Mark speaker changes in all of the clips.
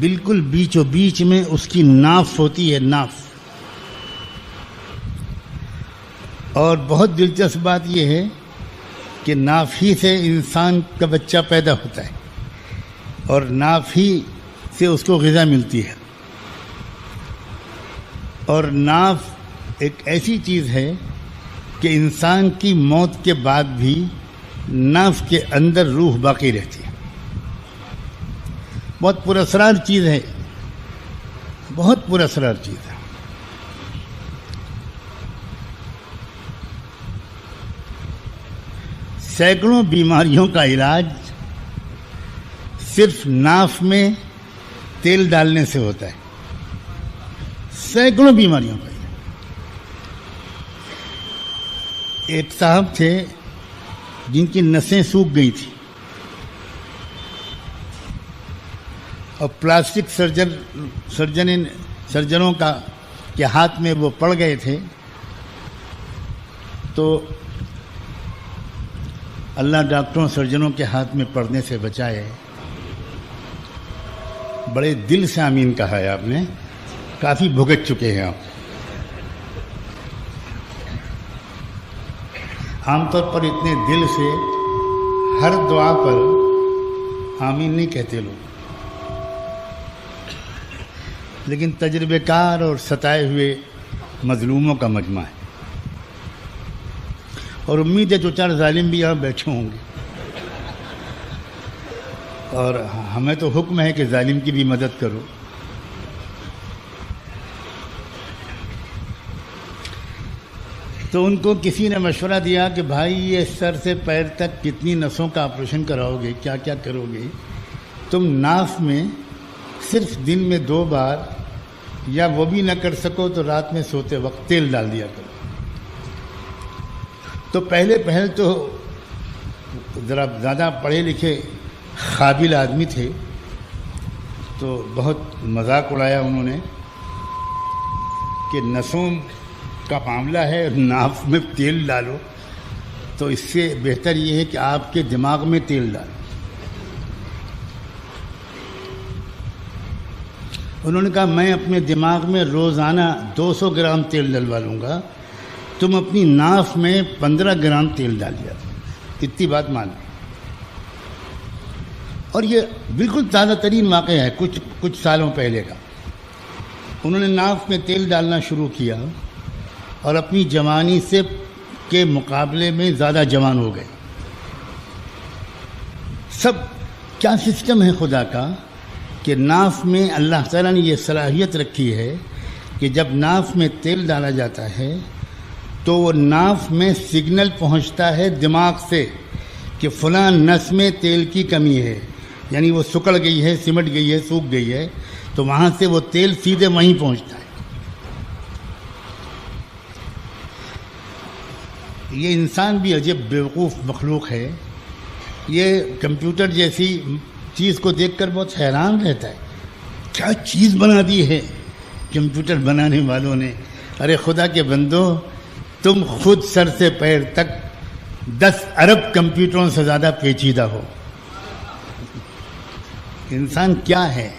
Speaker 1: بالکل بیچوں بیچ میں اس کی ناف ہوتی ہے، ناف. اور بہت دلچسپ بات یہ ہے کہ ناف ہی سے انسان کا بچہ پیدا ہوتا ہے اور ناف ہی سے اس کو غذا ملتی ہے. اور ناف ایک ایسی چیز ہے کہ انسان کی موت کے بعد بھی ناف کے اندر روح باقی رہتی ہے. بہت پراسرار چیز ہے، بہت پراسرار چیز ہے. سینکڑوں بیماریوں کا علاج صرف ناف میں تیل ڈالنے سے ہوتا ہے. سینکڑوں بیماریوں کا علاج. ایک صاحب تھے جن کی نسیں سوکھ گئی تھیں اور پلاسٹک سرجنوں کے ہاتھ میں وہ پڑ گئے تھے. تو اللہ ڈاکٹروں سرجنوں کے ہاتھ میں پڑنے سے بچائے. بڑے دل سے آمین کہا ہے آپ نے. کافی بھگت چکے ہیں آپ. عام طور پر اتنے دل سے ہر دعا پر آمین نہیں کہتے لوگ، لیکن تجربے کار اور ستائے ہوئے مظلوموں کا مجمع ہے. اور امید ہے دو چار ظالم بھی یہاں بیٹھے ہوں گے، اور ہمیں تو حکم ہے کہ ظالم کی بھی مدد کرو. تو ان کو کسی نے مشورہ دیا کہ بھائی یہ سر سے پیر تک کتنی نسوں کا آپریشن کراؤ گے، کیا کیا کرو گے، تم ناف میں صرف دن میں 2 بار یا وہ بھی نہ کر سکو تو رات میں سوتے وقت تیل ڈال دیا کرو. تو پہل تو ذرا زیادہ پڑھے لکھے قابل آدمی تھے، تو بہت مذاق اڑایا انہوں نے کہ نسوں کا معاملہ ہے، ناف میں تیل ڈالو، تو اس سے بہتر یہ ہے کہ آپ کے دماغ میں تیل ڈالو. انہوں نے کہا میں اپنے دماغ میں روزانہ 200 گرام تیل ڈلوا لوں گا، تم اپنی ناف میں 15 گرام تیل ڈال دیا. اتنی بات مان لی. اور یہ بالکل تازہ ترین واقعہ ہے کچھ سالوں پہلے کا. انہوں نے ناف میں تیل ڈالنا شروع کیا اور اپنی جوانی کے مقابلے میں زیادہ جوان ہو گئے. سب کیا سسٹم ہے خدا کا کہ ناف میں اللہ تعالیٰ نے یہ صلاحیت رکھی ہے کہ جب ناف میں تیل ڈالا جاتا ہے تو وہ ناف میں سگنل پہنچتا ہے دماغ سے کہ فلاں نس میں تیل کی کمی ہے، یعنی وہ سکڑ گئی ہے، سمٹ گئی ہے، سوکھ گئی ہے، تو وہاں سے وہ تیل سیدھے وہیں پہنچتا ہے. یہ انسان بھی عجب بیوقوف مخلوق ہے. یہ کمپیوٹر جیسی چیز کو دیکھ کر بہت حیران رہتا ہے. کیا چیز بنا دی ہے کمپیوٹر بنانے والوں نے. ارے خدا کے بندو، تم خود سر سے پیر تک 10 ارب کمپیوٹروں سے زیادہ پیچیدہ ہو. انسان کیا ہے؟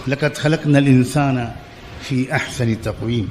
Speaker 1: لقد خلقنا الانسان فی احسن تقویم.